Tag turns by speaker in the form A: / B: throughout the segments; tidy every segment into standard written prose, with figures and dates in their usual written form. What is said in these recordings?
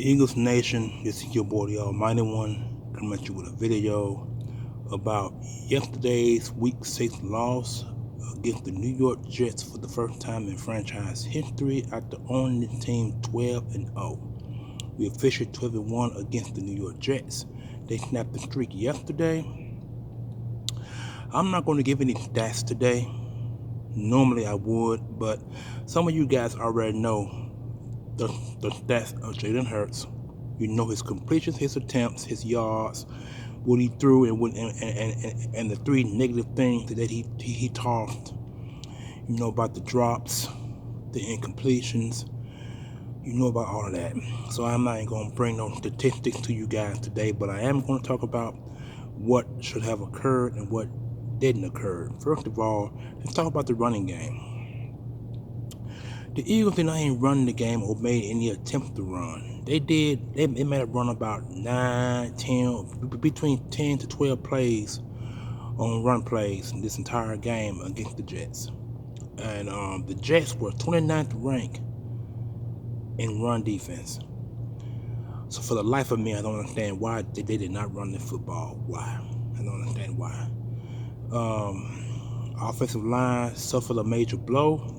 A: Eagles Nation, this is your boy, the Almighty One, coming at you with a video about yesterday's Week 6 loss against the New York Jets for the first time in franchise history after owning the team 12-0. We officially 12-1 against the New York Jets. They snapped the streak yesterday. I'm not going to give any stats today. Normally I would, but some of you guys already know the stats of Jalen Hurts. You know his completions, his attempts, his yards, what he threw, and the three negative things that he tossed. You know about the drops, the incompletions. You know about all of that. So I'm not even going to bring no statistics to you guys today, but I am going to talk about what should have occurred and what didn't occur. First of all, let's talk about the running game. The Eagles did not even run the game or made any attempt to run. They did. They may have run about 9, 10, between 10 to 12 plays on run plays in this entire game against the Jets. And the Jets were 29th ranked in run defense. So for the life of me, I don't understand why they did not run the football. Why? I don't understand why. Offensive line suffered a major blow.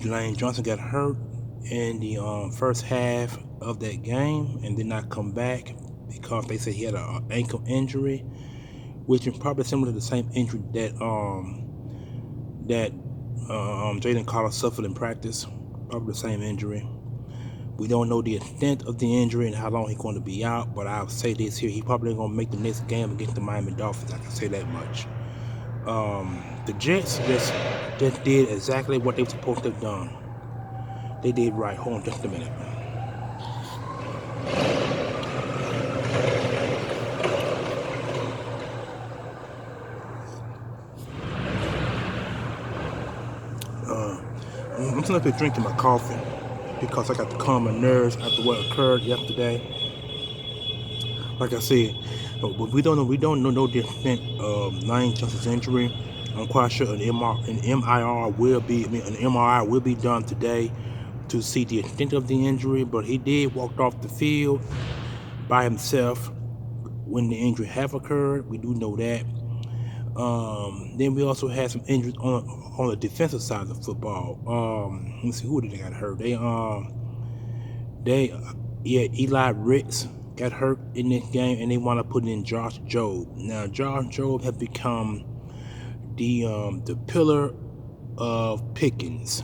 A: Lane Johnson got hurt in the first half of that game and did not come back because they said he had an ankle injury, which is probably similar to the same injury that Jalen Carter suffered in practice. Probably the same injury. We don't know the extent of the injury and how long he's going to be out, but I'll say this here: he probably ain't going to make the next game against the Miami Dolphins. I can say that much. The Jets just did exactly what they were supposed to have done. They did right. Hold on just a minute. I'm sitting up here drinking my coffee because I got to calm my nerves after what occurred yesterday. Like I said, we don't know the extent of Lane Johnson's injury. I'm quite sure an MRI will be done today to see the extent of the injury. But he did walk off the field by himself when the injury have occurred. We do know that. Then we also had some injuries on the defensive side of the football. Let me see, who did they got hurt? Eli Ricks got hurt in this game, and they want to put in Josh Jobe. Now, Josh Jobe has become the pillar of Pickens,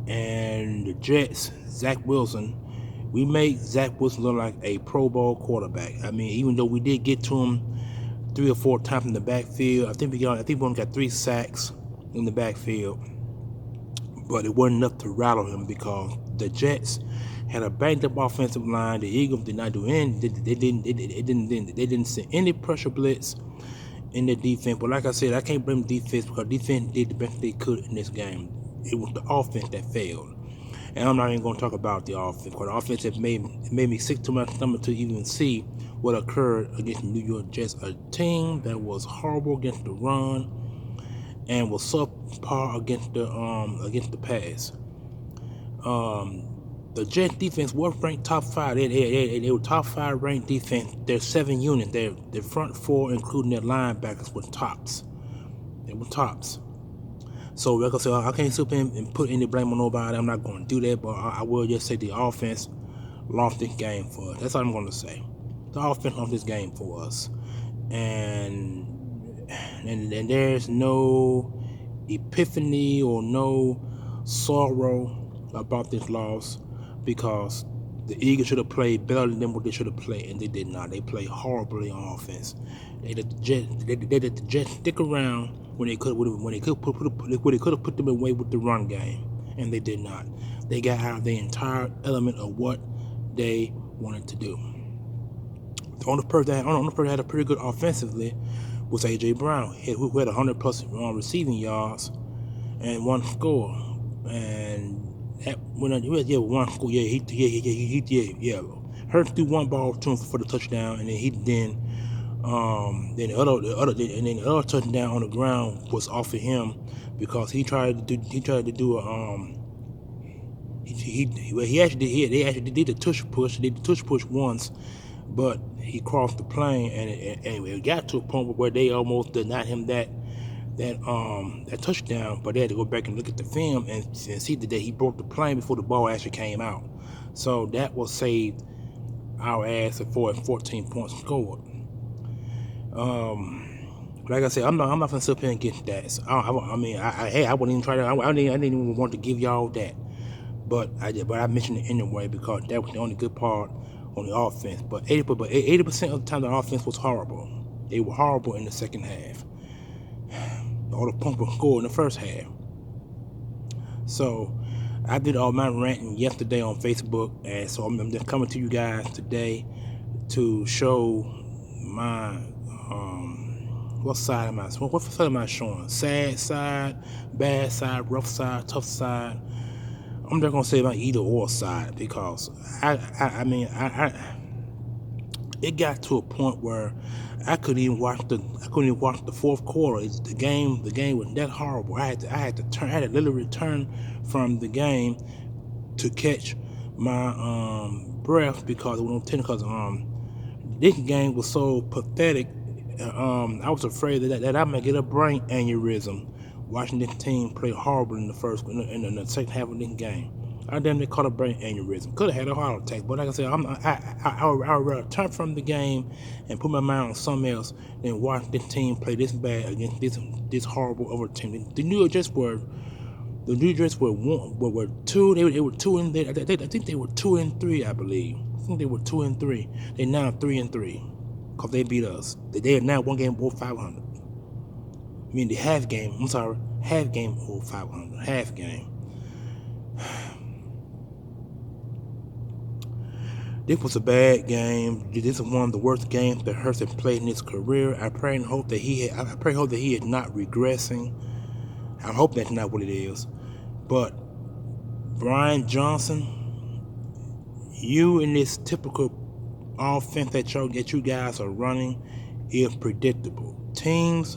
A: and the Jets, Zach Wilson. We made Zach Wilson look like a Pro Bowl quarterback. I mean, even though we did get to him 3 or 4 times in the backfield, I think we only got 3 sacks in the backfield, but it wasn't enough to rattle him because the Jets had a banged up offensive line. The Eagles did not do any. They didn't send any pressure blitz in the defense. But like I said, I can't blame defense because defense did the best they could in this game. It was the offense that failed, and I'm not even going to talk about the offense because the offense has made me sick to my stomach to even see what occurred against the New York Jets, a team that was horrible against the run and was subpar against the pass. The Jets defense was ranked top 5. They were top 5 ranked defense. There's 7 units. Their front 4, including their linebackers, were tops. They were tops. So like I said, I can't sit and put any blame on nobody. I'm not going to do that, but I will just say the offense lost this game for us. That's all I'm going to say. The offense lost this game for us, and there's no epiphany or no sorrow about this loss because the Eagles should have played better than what they should have played, and they did not. They played horribly on offense. They let the Jets stick around when they could have put them away with the run game, and they did not. They got out of the entire element of what they wanted to do. The only person that had a pretty good offensively was A.J. Brown, who had 100+ receiving yards and 1 score. And one score. Yeah. Hurts threw 1 ball to him for the touchdown, and then the other touchdown on the ground was off of him because he tried to do They actually did the tush push. They did the tush push once, but he crossed the plane, and it got to a point where they almost denied him that touchdown. But they had to go back and look at the film and see that he broke the plane before the ball actually came out. So that will save our ass for 14 points scored. Like I said, I'm not gonna sit here and get that. So I wouldn't even try to. I didn't even want to give y'all that. But I mentioned it anyway because that was the only good part on the offense. But 80% of the time the offense was horrible. They were horrible in the second half. All the points were scored in the first half. So I did all my ranting yesterday on Facebook, and so I'm just coming to you guys today to show my what side am I showing? Sad side, bad side, rough side, tough side. I'm just gonna say my either or side because it got to a point where I couldn't even watch the fourth quarter. The game was that horrible. I had to literally turn from the game to catch my breath because this game was so pathetic. I was afraid that I might get a brain aneurysm watching this team play horrible in the second half of this game. I damn near caught a brain aneurysm. Could have had a heart attack, but like I said, I would rather turn from the game and put my mind on something else than watch this team play this bad against this horrible other team. The New York Jets were two. They were 2 and I think they were 2 and 3. I believe. I think they were 2 and 3. They now 3 and 3 because they beat us. They are now one game over 500. I mean the half game. I'm sorry, half game over 500. Half game. This was a bad game. This is one of the worst games that Hurts had played in his career. I pray and hope that he is not regressing. I hope that's not what it is. But Brian Johnson, you in this typical offense that you guys are running is predictable. Teams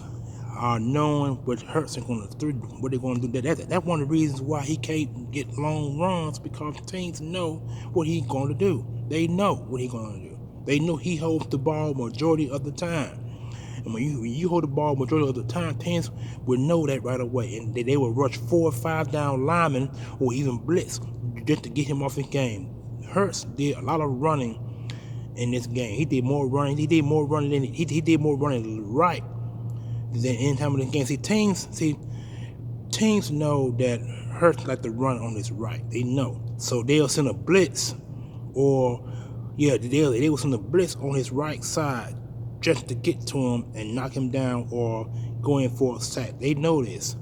A: are knowing what Hurts is going to do, what they're going to do. That's one of the reasons why he can't get long runs, because teams know what he's going to do. They know what he's going to do. They know he holds the ball majority of the time. And when you hold the ball majority of the time, teams will know that right away. And they will rush 4 or 5 down linemen or even blitz just to get him off his game. Hurts did a lot of running in this game. He did more running right than any time in the game. Teams know that Hurts like to run on his right. They know. So they'll send a blitz they will send a blitz on his right side just to get to him and knock him down or go in for a sack. They know this.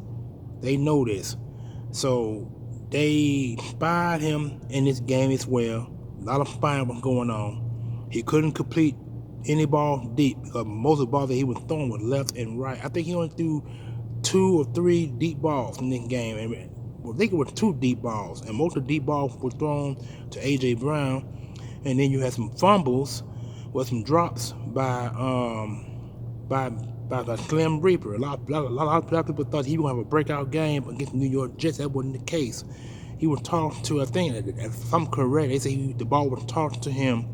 A: So they spied him in this game as well. A lot of spying was going on. He couldn't complete any ball deep because most of the balls that he was throwing were left and right. I think he only threw 2 or 3 deep balls in this game. I think it was 2 deep balls, and most of the deep balls were thrown to A.J. Brown. And then you had some fumbles with some drops by the Slim Reaper. A lot of people thought he would have a breakout game against the New York Jets. That wasn't the case. He was tossed to, I think, if I'm correct, they say the ball was tossed to him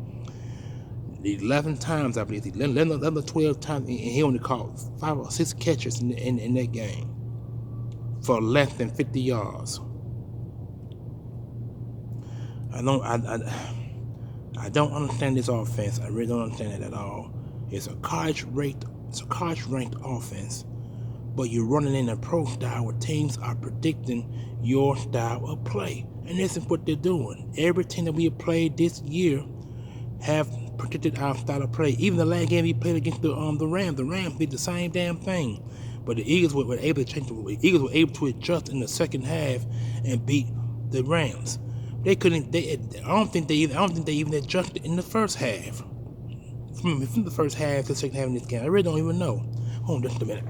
A: 11 times, I believe, 11 or 12 times, and he only caught 5 or 6 catches in that game for less than 50 yards. I don't understand this offense. I really don't understand it at all. It's a college-ranked offense, but you're running in a pro style where teams are predicting your style of play, and this is what they're doing. Every team that we have played this year have predicted our style of play. Even the last game we played against the Rams did the same damn thing. But the Eagles were able to change. The Eagles were able to adjust in the second half and beat the Rams. They couldn't. I don't think they even adjusted in the first half. From the first half to the second half in this game, I really don't even know. Hold on just a minute.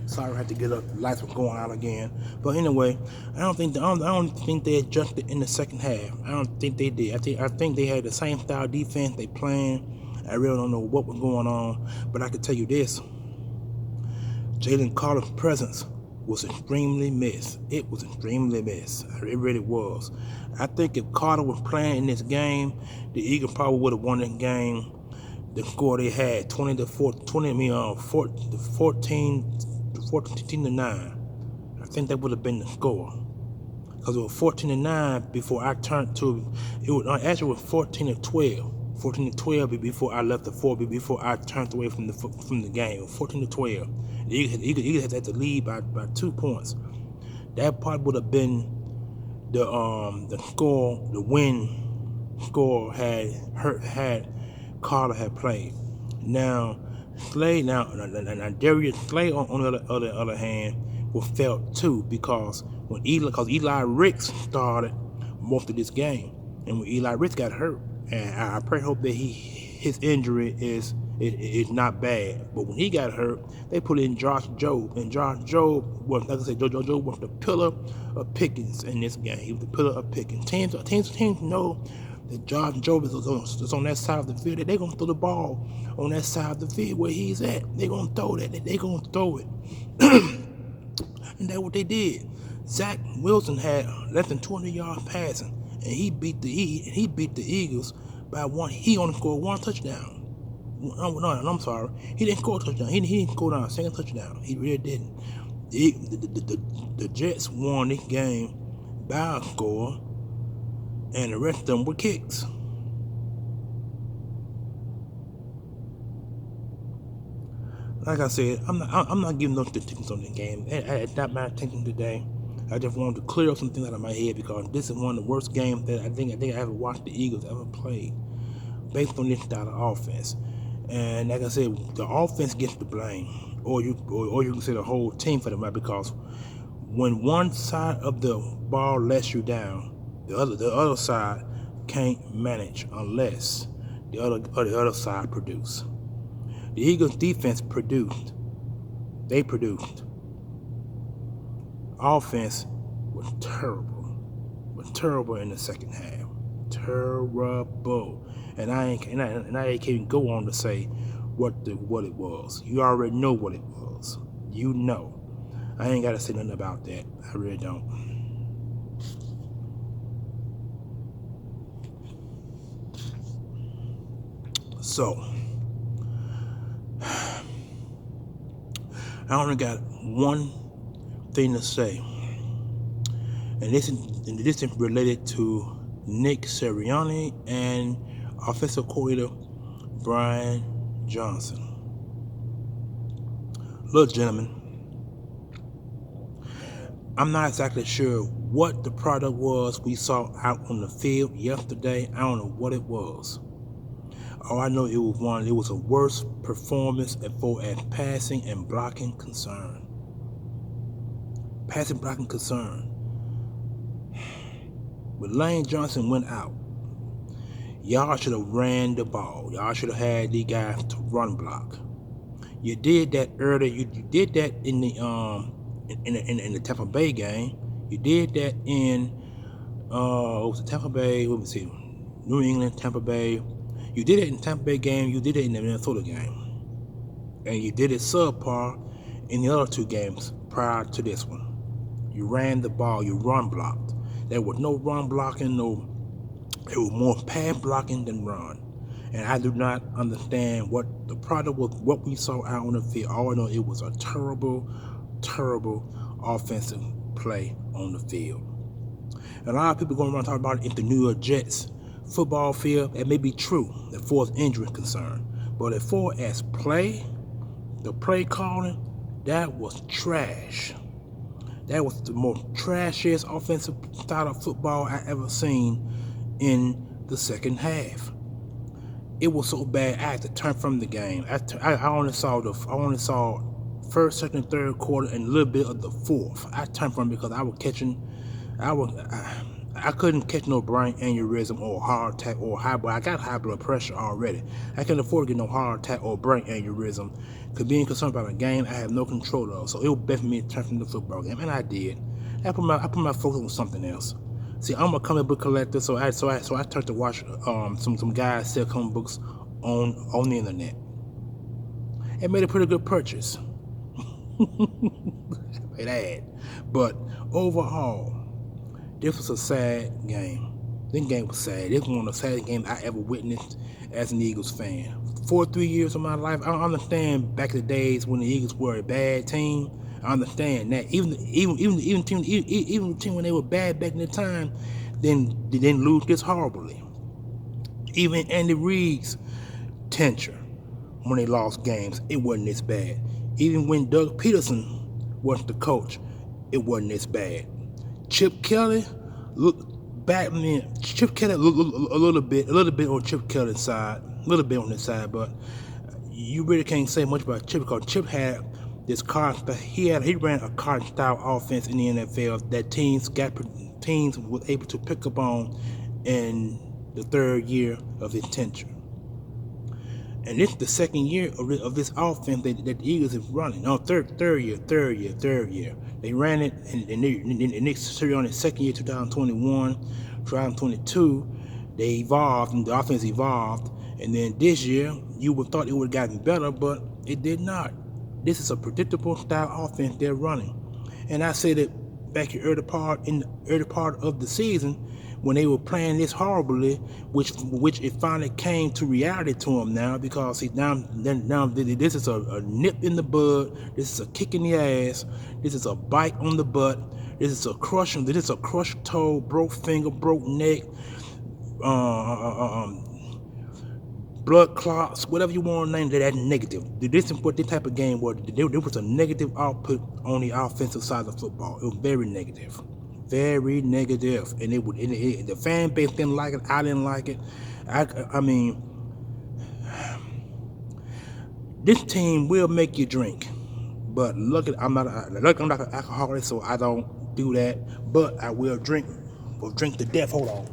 A: Sorry, I had to get up. The lights were going out again. But anyway, I don't think they adjusted in the second half. I don't think they did. I think they had the same style defense they playing. I really don't know what was going on, but I can tell you this. Jalen Carter's presence was extremely missed. It was extremely missed. It really was. I think if Carter was playing in this game, the Eagles probably would have won this game. The score they had 14 to 9. I think that would have been the score. Because it was 14-9 before I turned to it was actually 14-12. 14-12 before I left the fort, before I turned away from the game. 14-12. The Eagles had to lead by 2 points. That part would have been the score, the win score had Carter had played. Now Darius Slay on the other hand was felt too, because when Eli Ricks started most of this game, and when Eli Ricks got hurt, and I pray hope that his injury is not bad. But when he got hurt, they put in Josh Jobe, and Josh Jobe was, like I said, Josh Jobe was the pillar of Pickens in this game. He was the pillar of Pickens. Teams know that Josh Jobe is on that side of the field, that they're gonna throw the ball on that side of the field where he's at. They're gonna throw that. They're gonna throw it. And that's what they did. Zach Wilson had less than 200 yards passing, and he beat the Eagles by one. He only scored one touchdown. No, I'm sorry. He didn't score a touchdown. He didn't score a second touchdown. He really didn't. The Jets won this game by a score, and the rest of them were kicks. Like I said, I'm not giving no statistics on the game. It's not my attention today. I just wanted to clear up some things out of my head, because this is one of the worst games that I think I ever watched the Eagles ever played, based on this style of offense. And like I said, the offense gets the blame, or you can say the whole team for the matter, because when one side of the ball lets you down, the other side can't manage unless the other side produce. The Eagles defense produced. They produced. Offense was terrible in the second half. Terrible. And I ain't even go on to say what it was. You already know what it was. You know. I ain't gotta say nothing about that. I really don't. So I only got one thing to say, and this is related to Nick Sirianni and offensive coordinator Brian Johnson. Look, gentlemen, I'm not exactly sure what the product was we saw out on the field yesterday. I don't know what it was. All I know, it was a worse performance as far as passing and blocking concern. Passing blocking concern. When Lane Johnson went out, y'all should have ran the ball. Y'all should have had these guys to run block. You did that earlier. You did that in the Tampa Bay game. You did that in it was the Tampa Bay. Let me see, New England, Tampa Bay. You did it in the Tampa Bay game. You did it in the Minnesota game, and you did it subpar in the other two games prior to this one. You ran the ball. You run blocked. There was no run blocking. It was more pass blocking than run. And I do not understand what the product was, what we saw out on the field. All I know, it was a terrible offensive play on the field. And a lot of people going around talking about it in the New York Jets football field. That may be true as far as injury is concerned. But as far as the play calling, that was trash. That was the most trashiest offensive style of football I ever seen in the second half. It was so bad I had to turn from the game. I only saw first, second, third quarter, and a little bit of the fourth. I turned from it because I couldn't catch no brain aneurysm or heart attack or I got high blood pressure already. I couldn't afford to get no heart attack or brain aneurysm, because being concerned about a game I have no control of. So it was best for me to turn from the football game, and I did. I put my focus on something else. See, I'm a comic book collector, so I started to watch some guys sell comic books on the internet. It made a pretty good purchase. It had. But overall, this was a sad game. This game was sad. This was one of the saddest games I ever witnessed as an Eagles fan. 3 years of my life, I understand back in the days when the Eagles were a bad team. I understand that. Even the team when they were bad back in the time, then they didn't lose this horribly. Even Andy Reid's tenure when they lost games, it wasn't this bad. Even when Doug Peterson was the coach, it wasn't this bad. Chip Kelly looked back, man. Chip Kelly looked a little bit on Chip Kelly's side, a little bit on his side, but you really can't say much about Chip because Chip had this he ran a card style offense in the NFL that teams were able to pick up on in the third year of his tenure. And this is the second year of this offense that the Eagles is running. No, third year. They ran it, and they started on the second year, 2021, 2022. They evolved, and the offense evolved. And then this year, you would thought it would have gotten better, but it did not. This is a predictable style offense they're running. And I said it back in the early part of the season when they were playing this horribly, which it finally came to reality to them now, because now this is a nip in the bud, this is a kick in the ass, this is a bite on the butt, this is a crushed toe, broke finger, broke neck, blood clots, whatever you want to name it, that's negative. This is what this type of game was. There was a negative output on the offensive side of football. It was very negative. Very negative. And the fan base didn't like it. I didn't like it. I mean, this team will make you drink. But I'm not an alcoholic, so I don't do that. But I will drink to death. Hold on.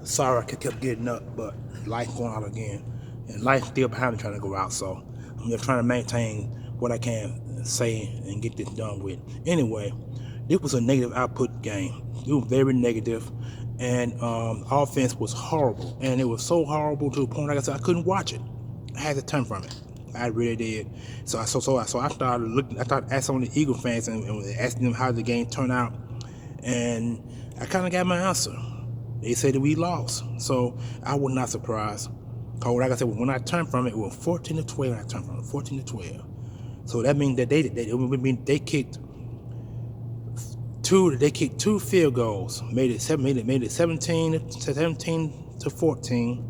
A: Sorry, I kept getting up, but life going out again. And life still behind me trying to go out, so I'm just trying to maintain what I can say and get this done with. Anyway, this was a negative output game. It was very negative, and offense was horrible. And it was so horrible to the point, like I said, I couldn't watch it. I had to turn from it. I really did. So I started looking. I started asking the Eagle fans and asking them how the game turned out, and I kind of got my answer. They said that we lost, so I was not surprised. Cause like I said, when I turned from it, it was 14-12. I turned from it 14-12. So that means that they kicked two field goals, made it 17-14.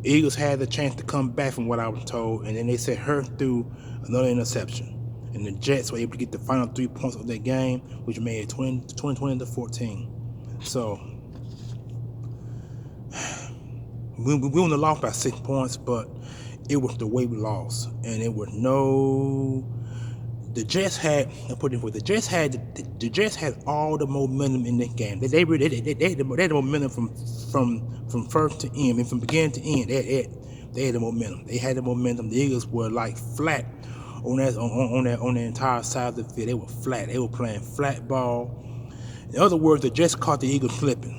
A: Eagles had the chance to come back from what I was told, and then they said Hurts threw another interception, and the Jets were able to get the final 3 points of that game, which made it 20-14. So we only lost by 6 points, but it was the way we lost, and it was the Jets had all the momentum in this game. They had the momentum from first to end, from beginning to end. They had the momentum. They had the momentum. The Eagles were like flat on the entire side of the field. They were flat. They were playing flat ball. In other words, the Jets caught the Eagles slipping.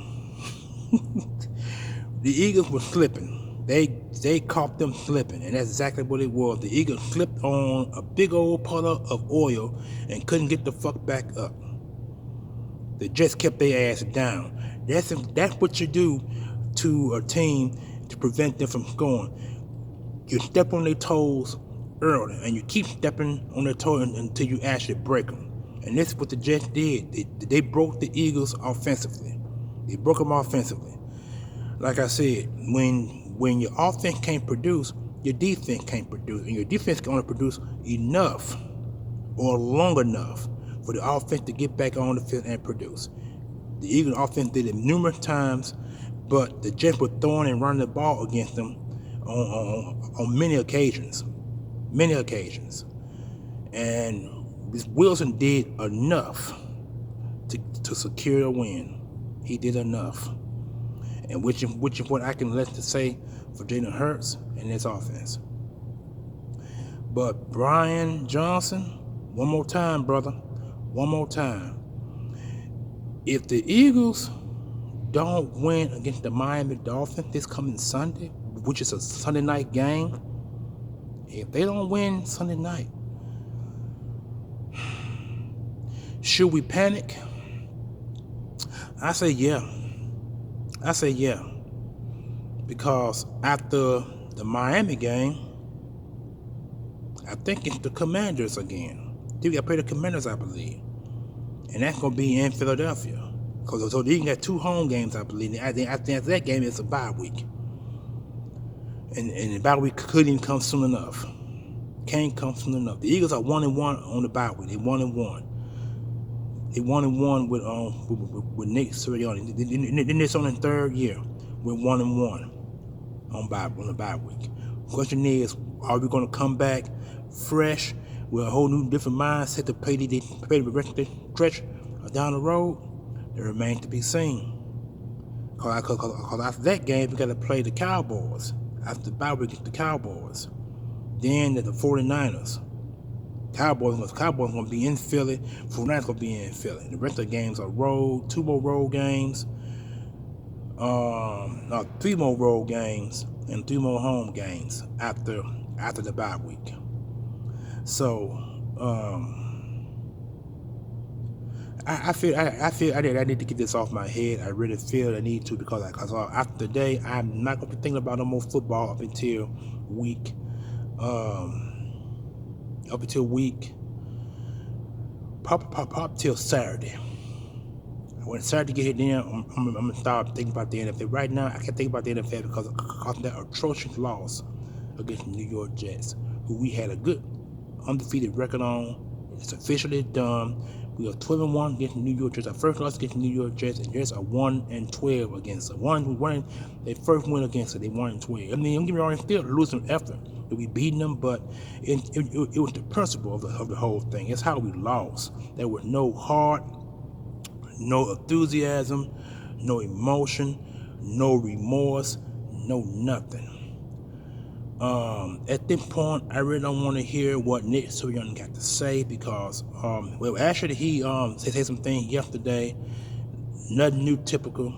A: The Eagles were slipping. They caught them slipping, and that's exactly what it was. The Eagles slipped on a big old puddle of oil and couldn't get the fuck back up. They just kept their ass down. That's what you do to a team to prevent them from scoring. You step on their toes early, and you keep stepping on their toes until you actually break them. And that's what the Jets did. They broke the Eagles offensively. They broke them offensively. Like I said, when your offense can't produce, your defense can't produce. And your defense can only produce enough or long enough for the offense to get back on the field and produce. The Eagles offense did it numerous times, but the Jets were throwing and running the ball against them on many occasions. Many occasions. And Wilson did enough to secure a win. He did enough. And which is what I can let to say for Jalen Hurts and his offense. But Brian Johnson, one more time, brother. One more time. If the Eagles don't win against the Miami Dolphins this coming Sunday, which is a Sunday night game, if they don't win Sunday night, should we panic? I say yeah. Because after the Miami game, I think it's the Commanders again. They got to play the Commanders, I believe. And that's going to be in Philadelphia. So they got 2 home games, I believe. I think after that game, it's a bye week. And the bye week couldn't even come soon enough. Can't come soon enough. The Eagles are 1-1 on the bye week. They 1-1. They 1-1 with Nick Sirianni. Then it's on the 3rd year with 1-1 on the bye week. Question is, are we going to come back fresh with a whole new different mindset to play the rest of the stretch down the road? It remains to be seen. Because after that game, we got to play the Cowboys. After the bye week, the Cowboys. Then the 49ers. Cowboys going to be in Philly. 49ers going to be in Philly. The rest of the games are road. 2 more road games. 3 more road games and 3 more home games after the bye week. So I feel I need to get this off my head. I really feel I need to, because after today, I'm not going to be thinking about no more football up until week. Probably till Saturday. When Saturday get hit, then I'm gonna start thinking about the NFL. Right now, I can't think about the NFL because of that atrocious loss against the New York Jets, who we had a good undefeated record on. It's officially done. We are 12-1 against the New York Jets. Our first loss against the New York Jets, and Jets are 1-12 against it. Their first win against it, they 1-12. I mean, don't get me wrong, it's still a losing effort that we beating them, but it was the principle of the whole thing. It's how we lost. There was no heart, no enthusiasm, no emotion, no remorse, no nothing. At this point, I really don't want to hear what Nick Sirianni got to say, because actually he said some things yesterday, nothing new, typical.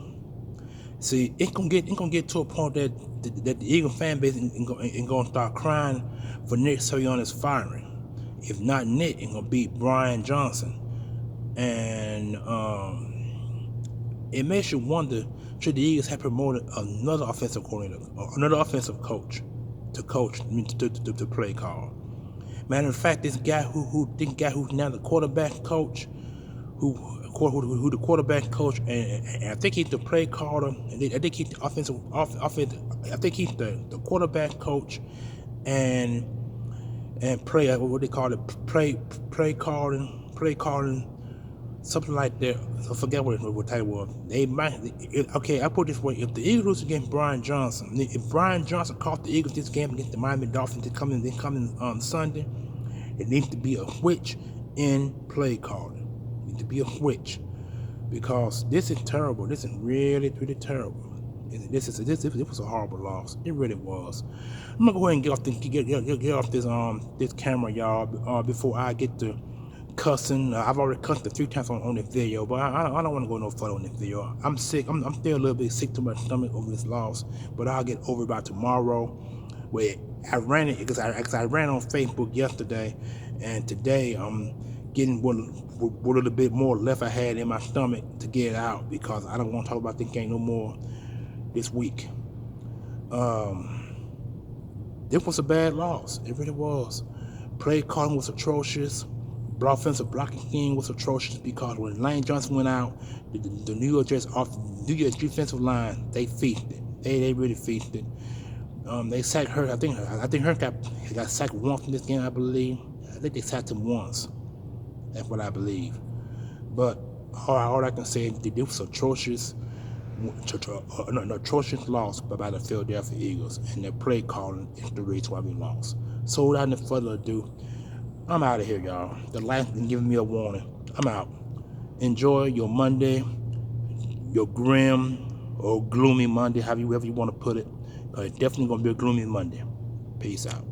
A: See, it's gonna get to a point that the Eagle fan base is gonna start crying for Nick Sirianni's firing. If not Nick, it's gonna be Brian Johnson. And it makes you wonder, should the Eagles have promoted another offensive coordinator, another offensive coach to play call? Matter of fact, this guy who's now the quarterback coach, who the quarterback coach, and I think he's the play caller, and I think he's the offensive. I think he's the quarterback coach, and play, what they call it, play calling. Something like that. I forget what type was. They might. Okay, I put it this way: if the Eagles lose against Brian Johnson, if Brian Johnson caught the Eagles this game against the Miami Dolphins, they coming on Sunday, it needs to be a switch in play calling. It needs to be a switch, because this is terrible. This is really terrible. This was a horrible loss. It really was. I'm gonna go ahead and get off this camera, y'all, before I get to cussing. I've already cussed 3 times on this video, but I don't want to go no further on this video. I'm sick. I'm still a little bit sick to my stomach over this loss, but I'll get over it by tomorrow. Where I ran it because I ran on Facebook yesterday, and today I'm getting what a little bit more left I had in my stomach to get it out, because I don't want to talk about this game no more this week. This was a bad loss. It really was. Play calling was atrocious. Offensive blocking scheme was atrocious, because when Lane Johnson went out, the New York Jets defensive line, they feasted. They really feasted. They sacked Hurt. I think Hurt got sacked once in this game, I believe. I think they sacked him once. That's what I believe. But all I can say is that this was atrocious. An atrocious loss by the Philadelphia Eagles, and their play calling is the reason why we lost. So without any further ado, I'm out of here, y'all. The life been giving me a warning. I'm out. Enjoy your Monday, your grim or gloomy Monday, however you want to put it. It's definitely going to be a gloomy Monday. Peace out.